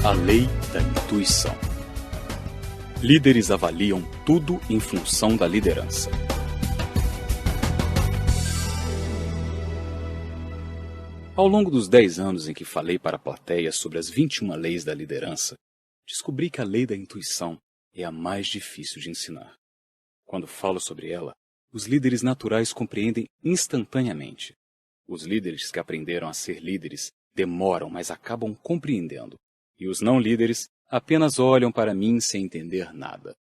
A lei da intuição. Líderes avaliam tudo em função da liderança. Ao longo dos 10 anos em que falei para a plateia sobre as 21 leis da liderança, descobri que a lei da intuição é a mais difícil de ensinar. Quando falo sobre ela, os líderes naturais compreendem instantaneamente. Os líderes que aprenderam a ser líderes demoram, mas acabam compreendendo. E os não líderes apenas olham para mim sem entender nada.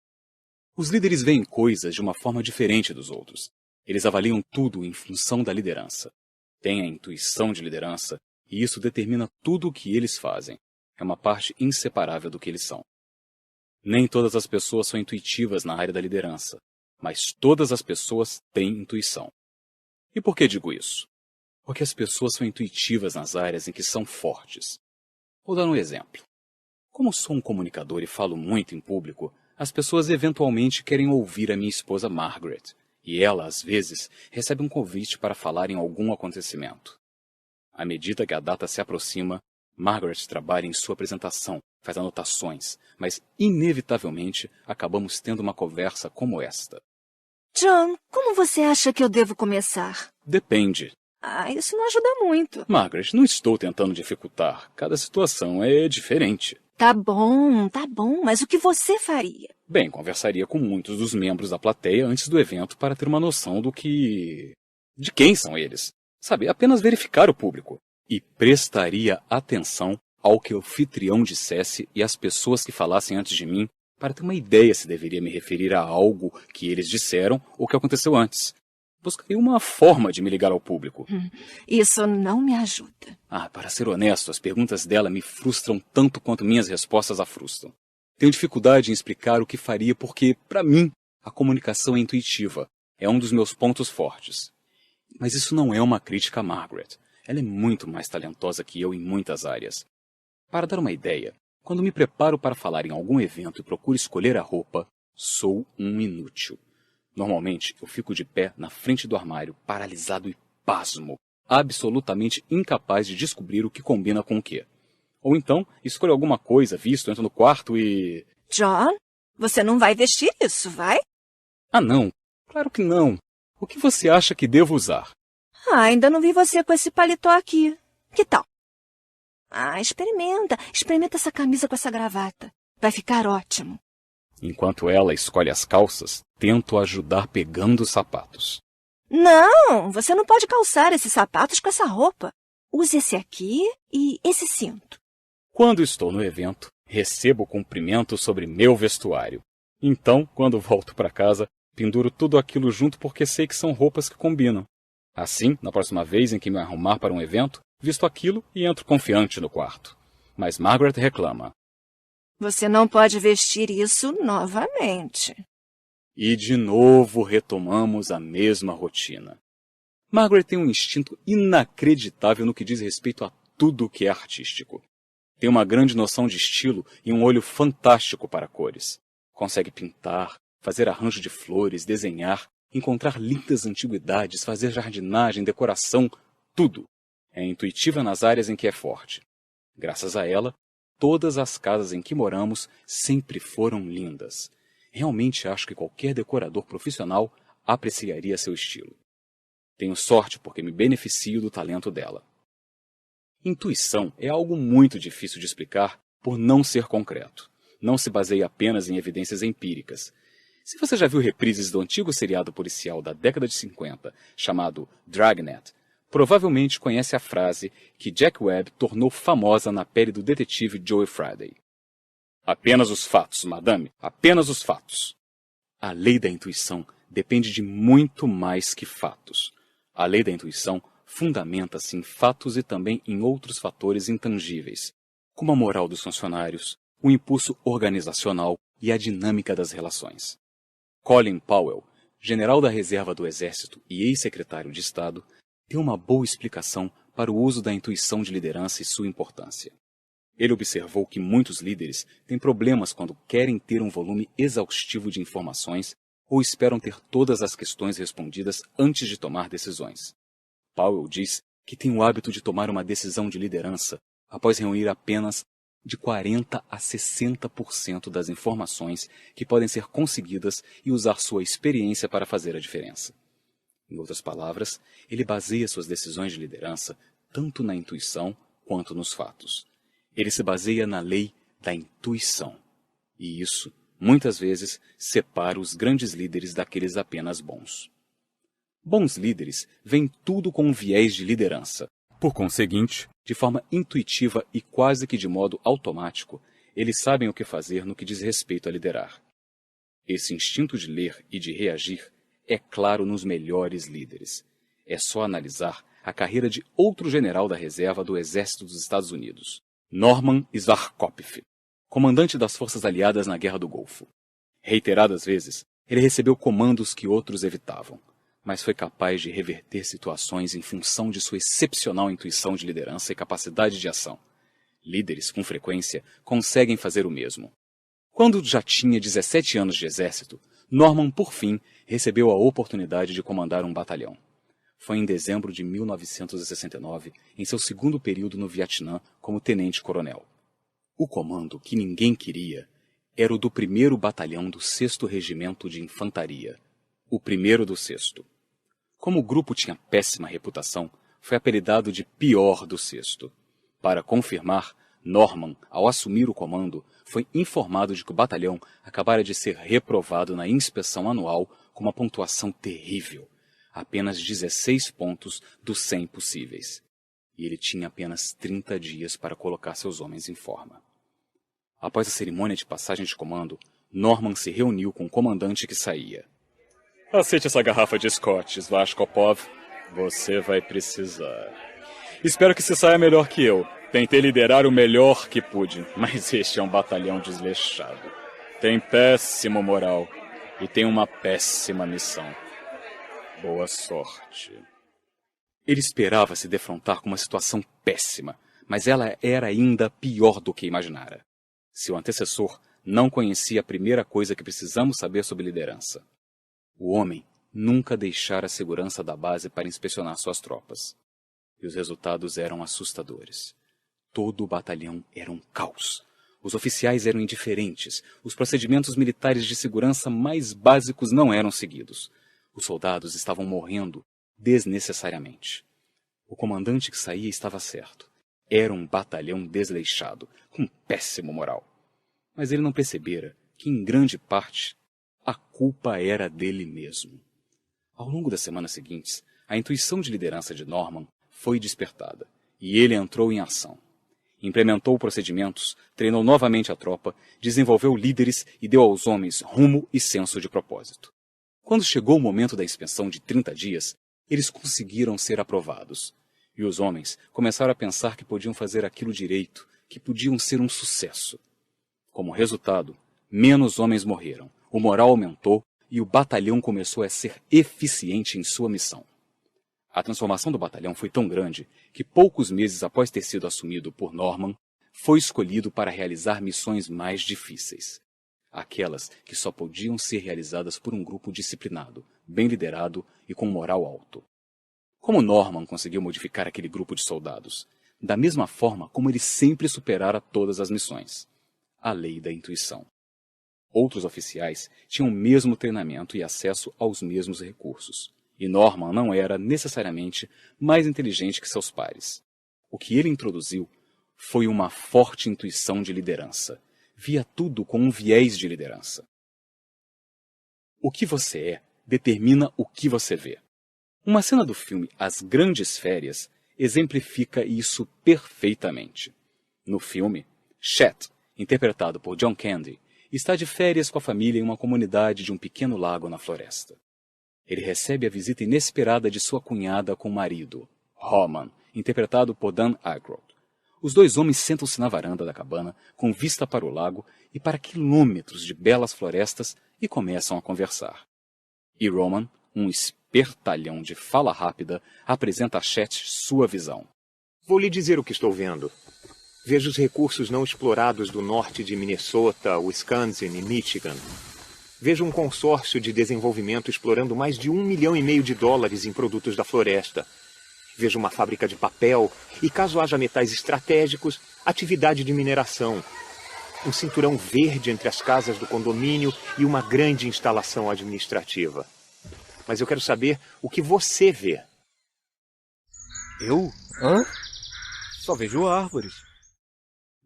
Os líderes veem coisas de uma forma diferente dos outros. Eles avaliam tudo em função da liderança. Têm a intuição de liderança e isso determina tudo o que eles fazem. É uma parte inseparável do que eles são. Nem todas as pessoas são intuitivas na área da liderança, mas todas as pessoas têm intuição. E por que digo isso? Porque as pessoas são intuitivas nas áreas em que são fortes. Vou dar um exemplo. Como sou um comunicador e falo muito em público, as pessoas eventualmente querem ouvir a minha esposa Margaret, e ela, às vezes, recebe um convite para falar em algum acontecimento. À medida que a data se aproxima, Margaret trabalha em sua apresentação, faz anotações, mas, inevitavelmente, acabamos tendo uma conversa como esta. John, como você acha que eu devo começar? Depende. Isso não ajuda muito. Margaret, não estou tentando dificultar. Cada situação é diferente. Tá bom, mas o que você faria? Bem, conversaria com muitos dos membros da plateia antes do evento para ter uma noção de quem são eles. Sabe, apenas verificar o público. E prestaria atenção ao que o anfitrião dissesse e às pessoas que falassem antes de mim para ter uma ideia se deveria me referir a algo que eles disseram ou que aconteceu antes. Buscaria uma forma de me ligar ao público. Isso não me ajuda. Para ser honesto, as perguntas dela me frustram tanto quanto minhas respostas a frustram. Tenho dificuldade em explicar o que faria porque, para mim, a comunicação é intuitiva. É um dos meus pontos fortes. Mas isso não é uma crítica a Margaret. Ela é muito mais talentosa que eu em muitas áreas. Para dar uma ideia, quando me preparo para falar em algum evento e procuro escolher a roupa, sou um inútil. Normalmente, eu fico de pé na frente do armário, paralisado e pasmo, absolutamente incapaz de descobrir o que combina com o quê. Ou então, escolho alguma coisa, entro no quarto e... John, você não vai vestir isso, vai? Não. Claro que não. O que você acha que devo usar? Ainda não vi você com esse paletó aqui. Que tal? Experimenta essa camisa com essa gravata. Vai ficar ótimo. Enquanto ela escolhe as calças, tento ajudar pegando os sapatos. Não, você não pode calçar esses sapatos com essa roupa. Use esse aqui e esse cinto. Quando estou no evento, recebo cumprimento sobre meu vestuário. Então, quando volto para casa, penduro tudo aquilo junto porque sei que são roupas que combinam. Assim, na próxima vez em que me arrumar para um evento, visto aquilo e entro confiante no quarto. Mas Margaret reclama. Você não pode vestir isso novamente. E de novo retomamos a mesma rotina. Margaret tem um instinto inacreditável no que diz respeito a tudo que é artístico. Tem uma grande noção de estilo e um olho fantástico para cores. Consegue pintar, fazer arranjo de flores, desenhar, encontrar lindas antiguidades, fazer jardinagem, decoração, tudo. É intuitiva nas áreas em que é forte. Graças a ela, todas as casas em que moramos sempre foram lindas. Realmente acho que qualquer decorador profissional apreciaria seu estilo. Tenho sorte porque me beneficio do talento dela. Intuição é algo muito difícil de explicar por não ser concreto. Não se baseia apenas em evidências empíricas. Se você já viu reprises do antigo seriado policial da década de 50, chamado Dragnet, provavelmente conhece a frase que Jack Webb tornou famosa na pele do detetive Joe Friday. Apenas os fatos, madame, apenas os fatos. A lei da intuição depende de muito mais que fatos. A lei da intuição fundamenta-se em fatos e também em outros fatores intangíveis, como a moral dos funcionários, o impulso organizacional e a dinâmica das relações. Colin Powell, general da reserva do Exército e ex-secretário de Estado, deu uma boa explicação para o uso da intuição de liderança e sua importância. Ele observou que muitos líderes têm problemas quando querem ter um volume exaustivo de informações ou esperam ter todas as questões respondidas antes de tomar decisões. Powell diz que tem o hábito de tomar uma decisão de liderança após reunir apenas de 40% a 60% das informações que podem ser conseguidas e usar sua experiência para fazer a diferença. Em outras palavras, ele baseia suas decisões de liderança tanto na intuição quanto nos fatos. Ele se baseia na lei da intuição. E isso, muitas vezes, separa os grandes líderes daqueles apenas bons. Bons líderes veem tudo com um viés de liderança. Por conseguinte, de forma intuitiva e quase que de modo automático, eles sabem o que fazer no que diz respeito a liderar. Esse instinto de ler e de reagir é claro nos melhores líderes. É só analisar a carreira de outro general da reserva do Exército dos Estados Unidos, Norman Schwarzkopf, comandante das forças aliadas na Guerra do Golfo. Reiteradas vezes, ele recebeu comandos que outros evitavam, mas foi capaz de reverter situações em função de sua excepcional intuição de liderança e capacidade de ação. Líderes, com frequência, conseguem fazer o mesmo. Quando já tinha 17 anos de exército, Norman, por fim, recebeu a oportunidade de comandar um batalhão. Foi em dezembro de 1969, em seu segundo período no Vietnã como tenente-coronel. O comando que ninguém queria era o do 1º Batalhão do 6º Regimento de Infantaria, o primeiro do 6º. Como o grupo tinha péssima reputação, foi apelidado de pior do 6º. Para confirmar, Norman, ao assumir o comando, foi informado de que o batalhão acabara de ser reprovado na inspeção anual com uma pontuação terrível, apenas 16 pontos dos 100 possíveis. E ele tinha apenas 30 dias para colocar seus homens em forma. Após a cerimônia de passagem de comando, Norman se reuniu com o comandante que saía. Aceite essa garrafa de Scotch, Schwarzkopf. Você vai precisar. Espero que se saia melhor que eu. Tentei liderar o melhor que pude, mas este é um batalhão desleixado. Tem péssimo moral e tem uma péssima missão. Boa sorte. Ele esperava se defrontar com uma situação péssima, mas ela era ainda pior do que imaginara. Seu antecessor não conhecia a primeira coisa que precisamos saber sobre liderança. O homem nunca deixara a segurança da base para inspecionar suas tropas. E os resultados eram assustadores. Todo o batalhão era um caos. Os oficiais eram indiferentes. Os procedimentos militares de segurança mais básicos não eram seguidos. Os soldados estavam morrendo desnecessariamente. O comandante que saía estava certo. Era um batalhão desleixado, com péssimo moral. Mas ele não percebera que, em grande parte, a culpa era dele mesmo. Ao longo das semanas seguintes, a intuição de liderança de Norman foi despertada, e ele entrou em ação. Implementou procedimentos, treinou novamente a tropa, desenvolveu líderes e deu aos homens rumo e senso de propósito. Quando chegou o momento da inspeção de 30 dias, eles conseguiram ser aprovados. E os homens começaram a pensar que podiam fazer aquilo direito, que podiam ser um sucesso. Como resultado, menos homens morreram, o moral aumentou e o batalhão começou a ser eficiente em sua missão. A transformação do batalhão foi tão grande que poucos meses após ter sido assumido por Norman, foi escolhido para realizar missões mais difíceis. Aquelas que só podiam ser realizadas por um grupo disciplinado, bem liderado e com moral alto. Como Norman conseguiu modificar aquele grupo de soldados? Da mesma forma como ele sempre superara todas as missões. A lei da intuição. Outros oficiais tinham o mesmo treinamento e acesso aos mesmos recursos. E Norman não era, necessariamente, mais inteligente que seus pares. O que ele introduziu foi uma forte intuição de liderança. Via tudo com um viés de liderança. O que você é determina o que você vê. Uma cena do filme As Grandes Férias exemplifica isso perfeitamente. No filme, Chet, interpretado por John Candy, está de férias com a família em uma comunidade de um pequeno lago na floresta. Ele recebe a visita inesperada de sua cunhada com o marido, Roman, interpretado por Dan Aykroyd. Os dois homens sentam-se na varanda da cabana, com vista para o lago e para quilômetros de belas florestas, e começam a conversar. E Roman, um espertalhão de fala rápida, apresenta a Chet sua visão. Vou lhe dizer o que estou vendo. Vejo os recursos não explorados do norte de Minnesota, Wisconsin e Michigan. Vejo um consórcio de desenvolvimento explorando mais de $1,5 milhão em produtos da floresta. Vejo uma fábrica de papel e, caso haja metais estratégicos, atividade de mineração. Um cinturão verde entre as casas do condomínio e uma grande instalação administrativa. Mas eu quero saber o que você vê. Eu? Hã? Só vejo árvores.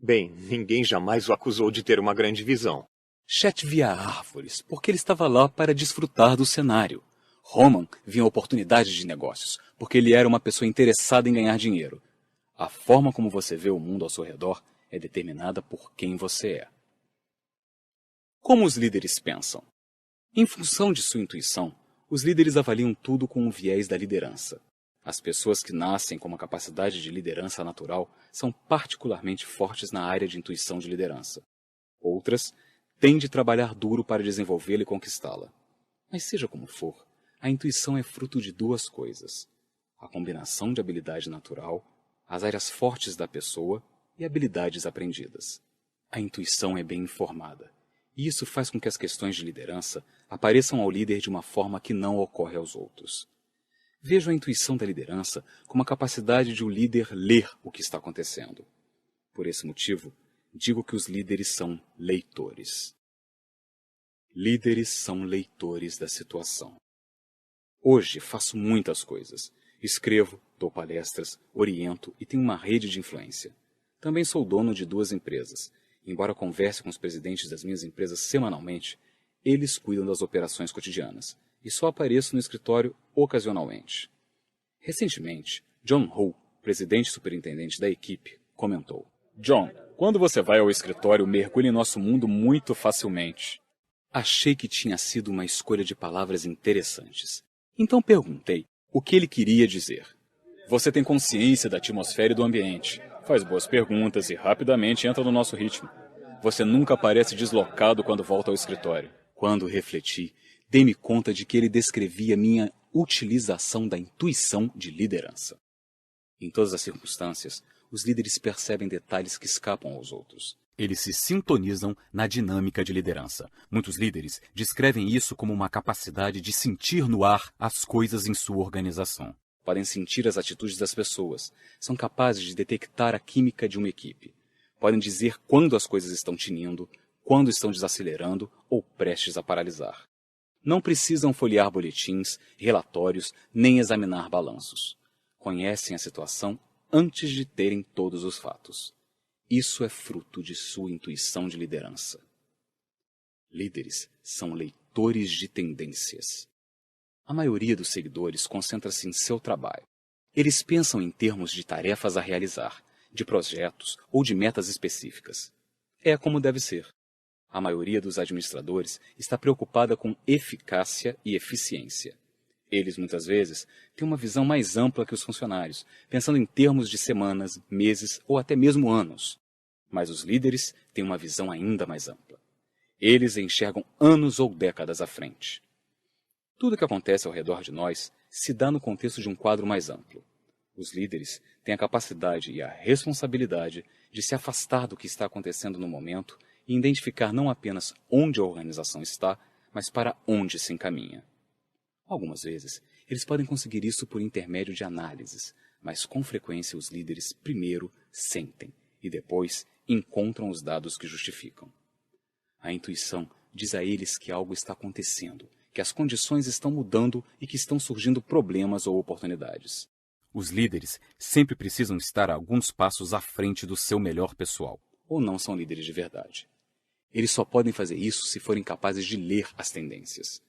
Bem, ninguém jamais o acusou de ter uma grande visão. Chet via árvores, porque ele estava lá para desfrutar do cenário. Roman via oportunidades de negócios, porque ele era uma pessoa interessada em ganhar dinheiro. A forma como você vê o mundo ao seu redor é determinada por quem você é. Como os líderes pensam? Em função de sua intuição, os líderes avaliam tudo com o viés da liderança. As pessoas que nascem com uma capacidade de liderança natural são particularmente fortes na área de intuição de liderança. Outras têm de trabalhar duro para desenvolvê-la e conquistá-la. Mas seja como for, a intuição é fruto de duas coisas: a combinação de habilidade natural, as áreas fortes da pessoa e habilidades aprendidas. A intuição é bem informada, e isso faz com que as questões de liderança apareçam ao líder de uma forma que não ocorre aos outros. Vejo a intuição da liderança como a capacidade de o líder ler o que está acontecendo. Por esse motivo, digo que os líderes são leitores. Líderes são leitores da situação. Hoje faço muitas coisas. Escrevo, dou palestras, oriento e tenho uma rede de influência. Também sou dono de 2 empresas. Embora converse com os presidentes das minhas empresas semanalmente, eles cuidam das operações cotidianas e só apareço no escritório ocasionalmente. Recentemente, John Ho, presidente e superintendente da equipe, comentou: John, quando você vai ao escritório, mergulha em nosso mundo muito facilmente. Achei que tinha sido uma escolha de palavras interessantes. Então perguntei o que ele queria dizer. Você tem consciência da atmosfera e do ambiente. Faz boas perguntas e rapidamente entra no nosso ritmo. Você nunca parece deslocado quando volta ao escritório. Quando refleti, dei-me conta de que ele descrevia minha utilização da intuição de liderança. Em todas as circunstâncias, os líderes percebem detalhes que escapam aos outros. Eles se sintonizam na dinâmica de liderança. Muitos líderes descrevem isso como uma capacidade de sentir no ar as coisas em sua organização. Podem sentir as atitudes das pessoas. São capazes de detectar a química de uma equipe. Podem dizer quando as coisas estão tinindo, quando estão desacelerando ou prestes a paralisar. Não precisam folhear boletins, relatórios, nem examinar balanços. Conhecem a situação antes de terem todos os fatos. Isso é fruto de sua intuição de liderança. Líderes são leitores de tendências. A maioria dos seguidores concentra-se em seu trabalho. Eles pensam em termos de tarefas a realizar, de projetos ou de metas específicas. É como deve ser. A maioria dos administradores está preocupada com eficácia e eficiência. Eles, muitas vezes, têm uma visão mais ampla que os funcionários, pensando em termos de semanas, meses ou até mesmo anos. Mas os líderes têm uma visão ainda mais ampla. Eles enxergam anos ou décadas à frente. Tudo o que acontece ao redor de nós se dá no contexto de um quadro mais amplo. Os líderes têm a capacidade e a responsabilidade de se afastar do que está acontecendo no momento e identificar não apenas onde a organização está, mas para onde se encaminha. Algumas vezes, eles podem conseguir isso por intermédio de análises, mas com frequência os líderes primeiro sentem e depois encontram os dados que justificam. A intuição diz a eles que algo está acontecendo, que as condições estão mudando e que estão surgindo problemas ou oportunidades. Os líderes sempre precisam estar alguns passos à frente do seu melhor pessoal, ou não são líderes de verdade. Eles só podem fazer isso se forem capazes de ler as tendências.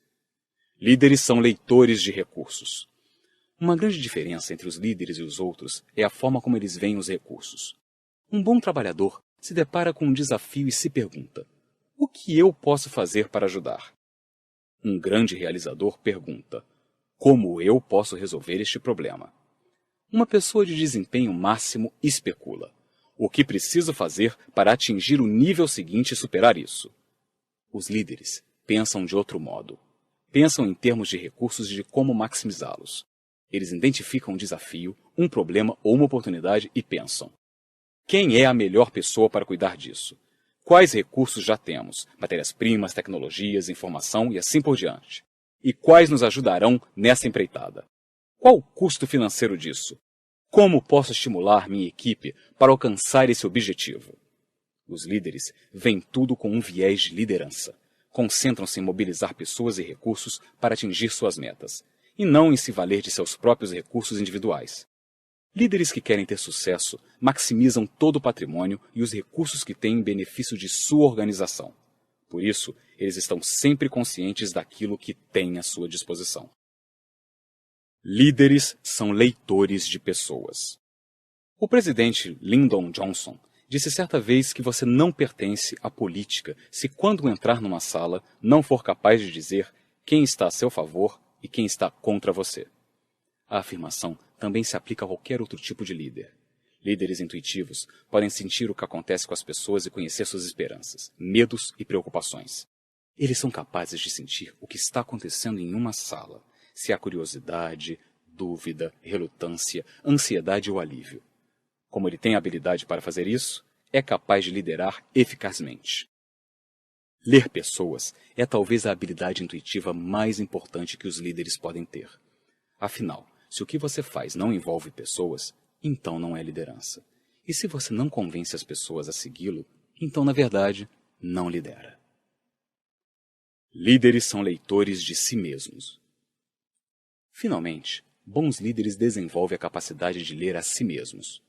Líderes são leitores de recursos. Uma grande diferença entre os líderes e os outros é a forma como eles veem os recursos. Um bom trabalhador se depara com um desafio e se pergunta: o que eu posso fazer para ajudar? Um grande realizador pergunta: como eu posso resolver este problema? Uma pessoa de desempenho máximo especula: o que preciso fazer para atingir o nível seguinte e superar isso? Os líderes pensam de outro modo. Pensam em termos de recursos e de como maximizá-los. Eles identificam um desafio, um problema ou uma oportunidade e pensam: quem é a melhor pessoa para cuidar disso? Quais recursos já temos? Matérias-primas, tecnologias, informação e assim por diante. E quais nos ajudarão nessa empreitada? Qual o custo financeiro disso? Como posso estimular minha equipe para alcançar esse objetivo? Os líderes veem tudo com um viés de liderança. Concentram-se em mobilizar pessoas e recursos para atingir suas metas, e não em se valer de seus próprios recursos individuais. Líderes que querem ter sucesso maximizam todo o patrimônio e os recursos que têm em benefício de sua organização. Por isso, eles estão sempre conscientes daquilo que têm à sua disposição. Líderes são leitores de pessoas. O presidente Lyndon Johnson disse certa vez que você não pertence à política se, quando entrar numa sala, não for capaz de dizer quem está a seu favor e quem está contra você. A afirmação também se aplica a qualquer outro tipo de líder. Líderes intuitivos podem sentir o que acontece com as pessoas e conhecer suas esperanças, medos e preocupações. Eles são capazes de sentir o que está acontecendo em uma sala, se há curiosidade, dúvida, relutância, ansiedade ou alívio. Como ele tem habilidade para fazer isso, é capaz de liderar eficazmente. Ler pessoas é talvez a habilidade intuitiva mais importante que os líderes podem ter. Afinal, se o que você faz não envolve pessoas, então não é liderança. E se você não convence as pessoas a segui-lo, então, na verdade, não lidera. Líderes são leitores de si mesmos. Finalmente, bons líderes desenvolvem a capacidade de ler a si mesmos.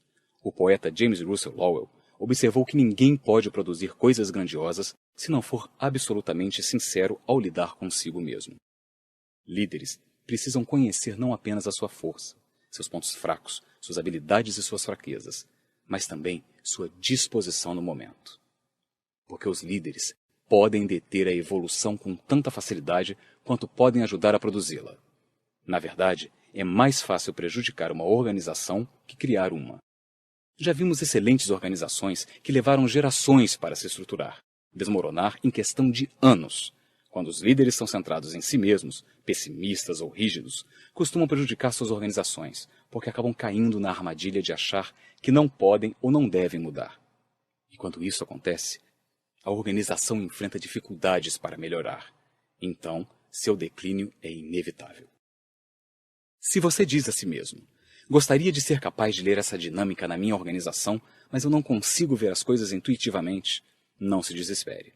O poeta James Russell Lowell observou que ninguém pode produzir coisas grandiosas se não for absolutamente sincero ao lidar consigo mesmo. Líderes precisam conhecer não apenas a sua força, seus pontos fracos, suas habilidades e suas fraquezas, mas também sua disposição no momento. Porque os líderes podem deter a evolução com tanta facilidade quanto podem ajudar a produzi-la. Na verdade, é mais fácil prejudicar uma organização que criar uma. Já vimos excelentes organizações que levaram gerações para se estruturar, desmoronar em questão de anos. Quando os líderes são centrados em si mesmos, pessimistas ou rígidos, costumam prejudicar suas organizações, porque acabam caindo na armadilha de achar que não podem ou não devem mudar. E quando isso acontece, a organização enfrenta dificuldades para melhorar. Então, seu declínio é inevitável. Se você diz a si mesmo: gostaria de ser capaz de ler essa dinâmica na minha organização, mas eu não consigo ver as coisas intuitivamente, não se desespere.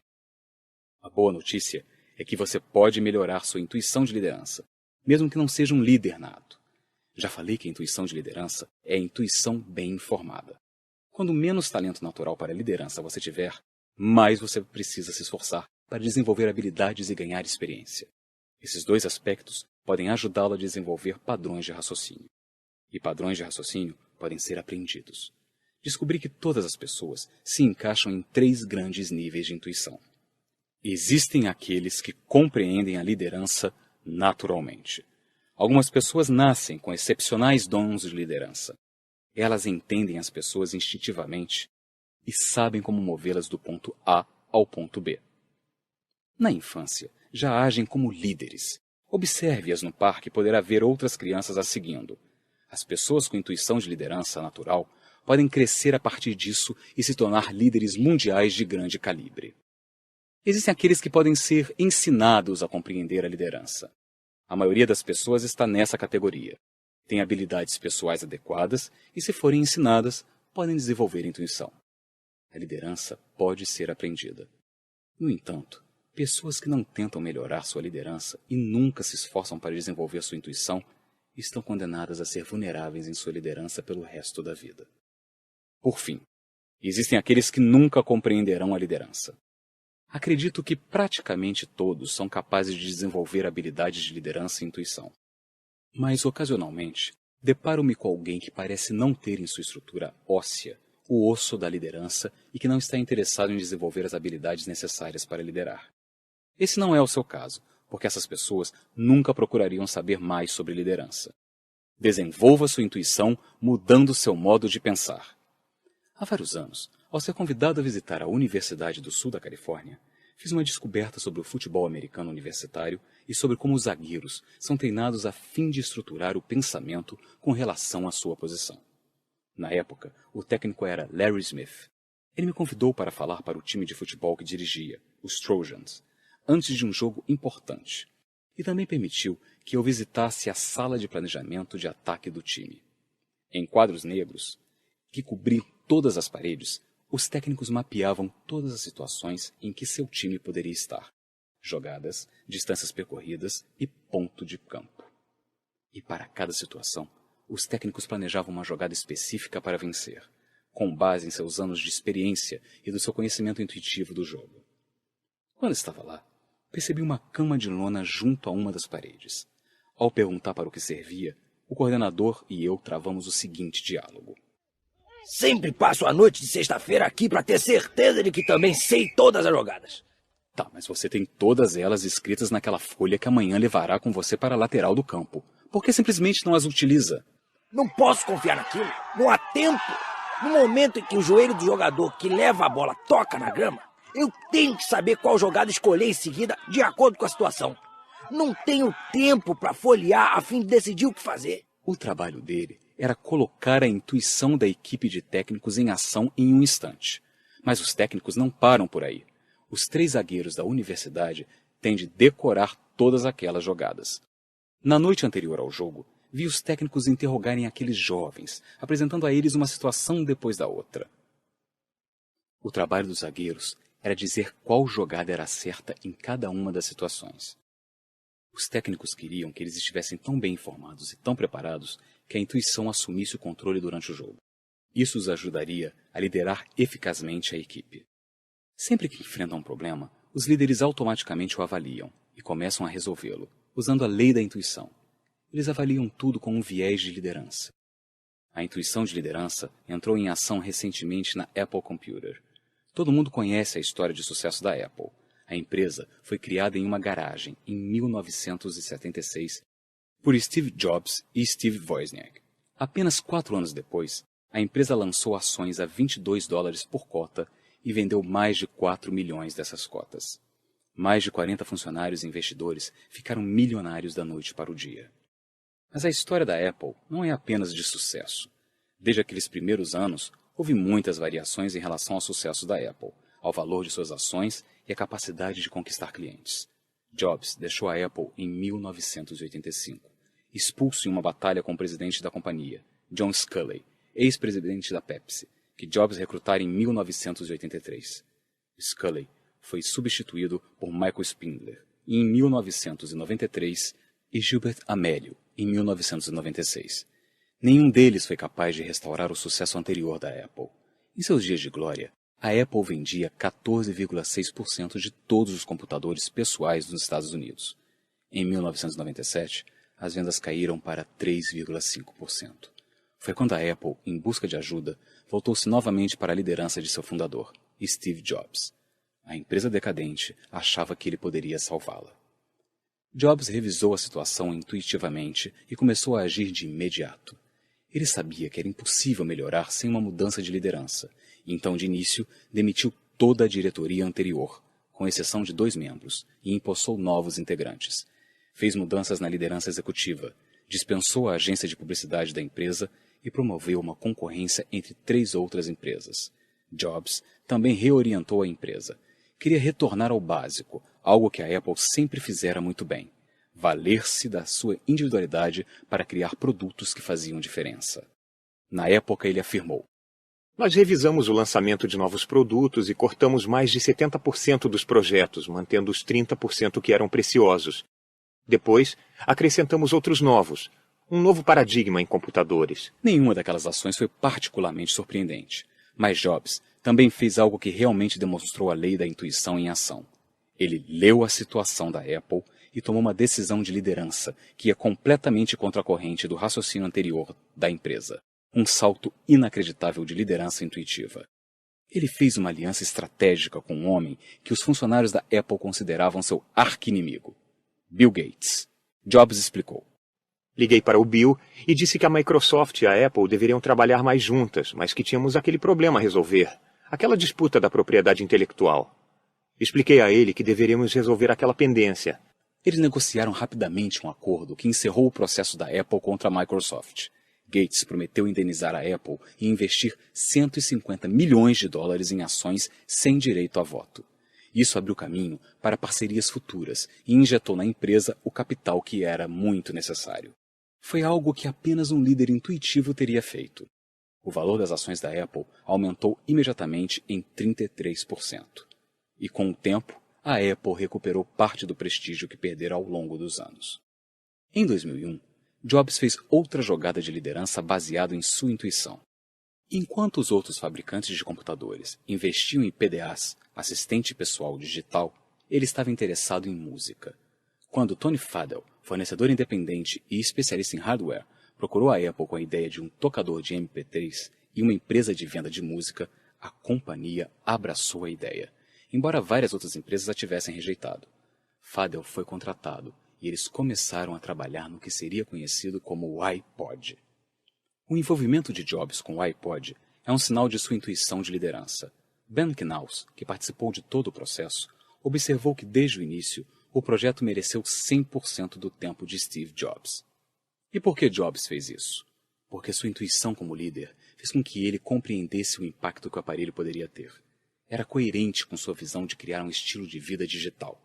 A boa notícia é que você pode melhorar sua intuição de liderança, mesmo que não seja um líder nato. Já falei que a intuição de liderança é a intuição bem informada. Quando menos talento natural para a liderança você tiver, mais você precisa se esforçar para desenvolver habilidades e ganhar experiência. Esses dois aspectos podem ajudá-lo a desenvolver padrões de raciocínio. E padrões de raciocínio podem ser aprendidos. Descobri que todas as pessoas se encaixam em 3 grandes níveis de intuição. Existem aqueles que compreendem a liderança naturalmente. Algumas pessoas nascem com excepcionais dons de liderança. Elas entendem as pessoas instintivamente e sabem como movê-las do ponto A ao ponto B. Na infância, já agem como líderes. Observe-as no parque e poderá ver outras crianças as seguindo. As pessoas com intuição de liderança natural podem crescer a partir disso e se tornar líderes mundiais de grande calibre. Existem aqueles que podem ser ensinados a compreender a liderança. A maioria das pessoas está nessa categoria. Tem habilidades pessoais adequadas e, se forem ensinadas, podem desenvolver intuição. A liderança pode ser aprendida. No entanto, pessoas que não tentam melhorar sua liderança e nunca se esforçam para desenvolver sua intuição estão condenadas a ser vulneráveis em sua liderança pelo resto da vida. Por fim, existem aqueles que nunca compreenderão a liderança. Acredito que praticamente todos são capazes de desenvolver habilidades de liderança e intuição. Mas, ocasionalmente, deparo-me com alguém que parece não ter em sua estrutura óssea o osso da liderança e que não está interessado em desenvolver as habilidades necessárias para liderar. Esse não é o seu caso, porque essas pessoas nunca procurariam saber mais sobre liderança. Desenvolva sua intuição mudando seu modo de pensar. Há vários anos, ao ser convidado a visitar a Universidade do Sul da Califórnia, fiz uma descoberta sobre o futebol americano universitário e sobre como os zagueiros são treinados a fim de estruturar o pensamento com relação à sua posição. Na época, o técnico era Larry Smith. Ele me convidou para falar para o time de futebol que dirigia, os Trojans, antes de um jogo importante, e também permitiu que eu visitasse a sala de planejamento de ataque do time. Em quadros negros, que cobriam todas as paredes, os técnicos mapeavam todas as situações em que seu time poderia estar. Jogadas, distâncias percorridas e ponto de campo. E para cada situação, os técnicos planejavam uma jogada específica para vencer, com base em seus anos de experiência e do seu conhecimento intuitivo do jogo. Quando estava lá, percebi uma cama de lona junto a uma das paredes. Ao perguntar para o que servia, o coordenador e eu travamos o seguinte diálogo. Sempre passo a noite de sexta-feira aqui para ter certeza de que também sei todas as jogadas. Tá, mas você tem todas elas escritas naquela folha que amanhã levará com você para a lateral do campo. Por que simplesmente não as utiliza? Não posso confiar naquilo. Não há tempo. No momento em que o joelho do jogador que leva a bola toca na grama, eu tenho que saber qual jogada escolher em seguida, de acordo com a situação. Não tenho tempo para folhear a fim de decidir o que fazer. O trabalho dele era colocar a intuição da equipe de técnicos em ação em um instante. Mas os técnicos não param por aí. Os 3 zagueiros da universidade têm de decorar todas aquelas jogadas. Na noite anterior ao jogo, vi os técnicos interrogarem aqueles jovens, apresentando a eles uma situação depois da outra. O trabalho dos zagueiros era dizer qual jogada era certa em cada uma das situações. Os técnicos queriam que eles estivessem tão bem informados e tão preparados que a intuição assumisse o controle durante o jogo. Isso os ajudaria a liderar eficazmente a equipe. Sempre que enfrentam um problema, os líderes automaticamente o avaliam e começam a resolvê-lo, usando a lei da intuição. Eles avaliam tudo com um viés de liderança. A intuição de liderança entrou em ação recentemente na Apple Computer. Todo mundo conhece a história de sucesso da Apple. A empresa foi criada em uma garagem em 1976 por Steve Jobs e Steve Wozniak. Apenas 4 anos depois, a empresa lançou ações a $22 por cota e vendeu mais de 4 milhões dessas cotas. Mais de 40 funcionários e investidores ficaram milionários da noite para o dia. Mas a história da Apple não é apenas de sucesso. Desde aqueles primeiros anos, houve muitas variações em relação ao sucesso da Apple, ao valor de suas ações e à capacidade de conquistar clientes. Jobs deixou a Apple em 1985, expulso em uma batalha com o presidente da companhia, John Sculley, ex-presidente da Pepsi, que Jobs recrutara em 1983. Sculley foi substituído por Michael Spindler em 1993 e Gilbert Amelio em 1996. Nenhum deles foi capaz de restaurar o sucesso anterior da Apple. Em seus dias de glória, a Apple vendia 14,6% de todos os computadores pessoais dos Estados Unidos. Em 1997, as vendas caíram para 3,5%. Foi quando a Apple, em busca de ajuda, voltou-se novamente para a liderança de seu fundador, Steve Jobs. A empresa decadente achava que ele poderia salvá-la. Jobs revisou a situação intuitivamente e começou a agir de imediato. Ele sabia que era impossível melhorar sem uma mudança de liderança, então, de início, demitiu toda a diretoria anterior, com exceção de 2 membros, e empossou novos integrantes. Fez mudanças na liderança executiva, dispensou a agência de publicidade da empresa e promoveu uma concorrência entre 3 outras empresas. Jobs também reorientou a empresa. Queria retornar ao básico, algo que a Apple sempre fizera muito bem: valer-se da sua individualidade para criar produtos que faziam diferença. Na época, ele afirmou: Nós revisamos o lançamento de novos produtos e cortamos mais de 70% dos projetos, mantendo os 30% que eram preciosos. Depois, acrescentamos outros novos, um novo paradigma em computadores. Nenhuma daquelas ações foi particularmente surpreendente, mas Jobs também fez algo que realmente demonstrou a lei da intuição em ação. Ele leu a situação da Apple e tomou uma decisão de liderança que ia completamente contra a corrente do raciocínio anterior da empresa. Um salto inacreditável de liderança intuitiva. Ele fez uma aliança estratégica com um homem que os funcionários da Apple consideravam seu arqui-inimigo: Bill Gates. Jobs explicou: Liguei para o Bill e disse que a Microsoft e a Apple deveriam trabalhar mais juntas, mas que tínhamos aquele problema a resolver, aquela disputa da propriedade intelectual. Expliquei a ele que deveríamos resolver aquela pendência. Eles negociaram rapidamente um acordo que encerrou o processo da Apple contra a Microsoft. Gates prometeu indenizar a Apple e investir $150 milhões em ações sem direito a voto. Isso abriu caminho para parcerias futuras e injetou na empresa o capital que era muito necessário. Foi algo que apenas um líder intuitivo teria feito. O valor das ações da Apple aumentou imediatamente em 33%. E com o tempo, a Apple recuperou parte do prestígio que perdera ao longo dos anos. Em 2001, Jobs fez outra jogada de liderança baseada em sua intuição. Enquanto os outros fabricantes de computadores investiam em PDAs, assistente pessoal digital, ele estava interessado em música. Quando Tony Fadell, fornecedor independente e especialista em hardware, procurou a Apple com a ideia de um tocador de MP3 e uma empresa de venda de música, a companhia abraçou a ideia, embora várias outras empresas a tivessem rejeitado. Fadell foi contratado e eles começaram a trabalhar no que seria conhecido como o iPod. O envolvimento de Jobs com o iPod é um sinal de sua intuição de liderança. Ben Knaus, que participou de todo o processo, observou que desde o início o projeto mereceu 100% do tempo de Steve Jobs. E por que Jobs fez isso? Porque sua intuição como líder fez com que ele compreendesse o impacto que o aparelho poderia ter. Era coerente com sua visão de criar um estilo de vida digital.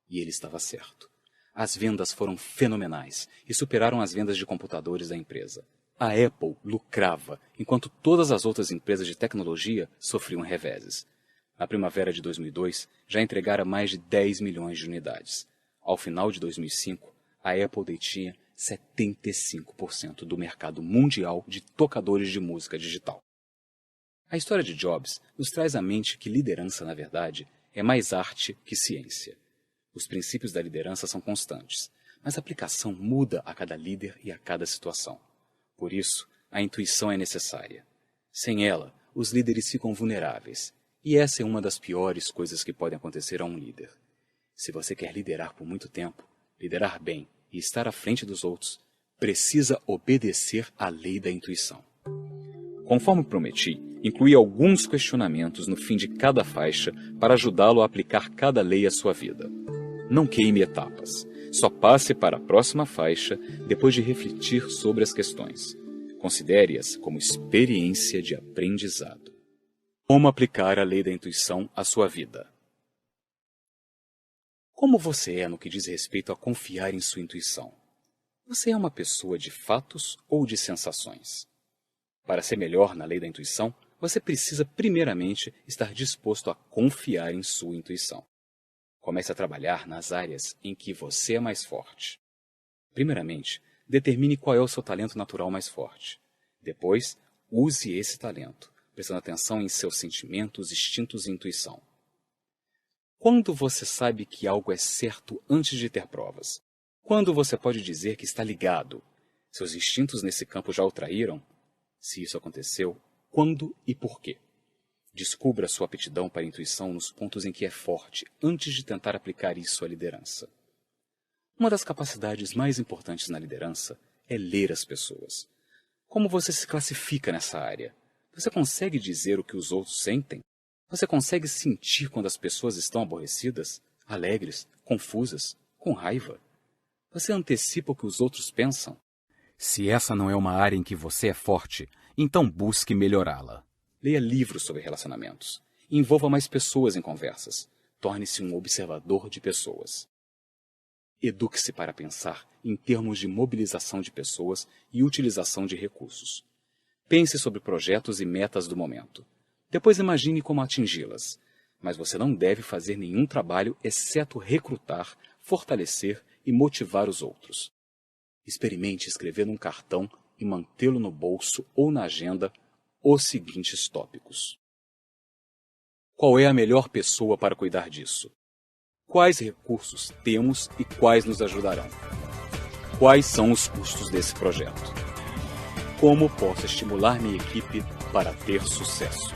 E ele estava certo. As vendas foram fenomenais e superaram as vendas de computadores da empresa. A Apple lucrava, enquanto todas as outras empresas de tecnologia sofriam reveses. Na primavera de 2002, já entregara mais de 10 milhões de unidades. Ao final de 2005, a Apple detinha 75% do mercado mundial de tocadores de música digital. A história de Jobs nos traz à mente que liderança, na verdade, é mais arte que ciência. Os princípios da liderança são constantes, mas a aplicação muda a cada líder e a cada situação. Por isso, a intuição é necessária. Sem ela, os líderes ficam vulneráveis. E essa é uma das piores coisas que podem acontecer a um líder. Se você quer liderar por muito tempo, liderar bem e estar à frente dos outros, precisa obedecer à lei da intuição. Conforme prometi, incluí alguns questionamentos no fim de cada faixa para ajudá-lo a aplicar cada lei à sua vida. Não queime etapas. Só passe para a próxima faixa depois de refletir sobre as questões. Considere-as como experiência de aprendizado. Como aplicar a lei da intuição à sua vida? Como você é no que diz respeito a confiar em sua intuição? Você é uma pessoa de fatos ou de sensações? Para ser melhor na lei da intuição, você precisa primeiramente estar disposto a confiar em sua intuição. Comece a trabalhar nas áreas em que você é mais forte. Primeiramente, determine qual é o seu talento natural mais forte. Depois, use esse talento, prestando atenção em seus sentimentos, instintos e intuição. Quando você sabe que algo é certo antes de ter provas? Quando você pode dizer que está ligado? Seus instintos nesse campo já o traíram? Se isso aconteceu, quando e por quê? Descubra sua aptidão para a intuição nos pontos em que é forte, antes de tentar aplicar isso à liderança. Uma das capacidades mais importantes na liderança é ler as pessoas. Como você se classifica nessa área? Você consegue dizer o que os outros sentem? Você consegue sentir quando as pessoas estão aborrecidas, alegres, confusas, com raiva? Você antecipa o que os outros pensam? Se essa não é uma área em que você é forte, então busque melhorá-la. Leia livros sobre relacionamentos. Envolva mais pessoas em conversas. Torne-se um observador de pessoas. Eduque-se para pensar em termos de mobilização de pessoas e utilização de recursos. Pense sobre projetos e metas do momento. Depois imagine como atingi-las. Mas você não deve fazer nenhum trabalho exceto recrutar, fortalecer e motivar os outros. Experimente escrever num cartão e mantê-lo no bolso ou na agenda os seguintes tópicos. Qual é a melhor pessoa para cuidar disso? Quais recursos temos e quais nos ajudarão? Quais são os custos desse projeto? Como posso estimular minha equipe para ter sucesso?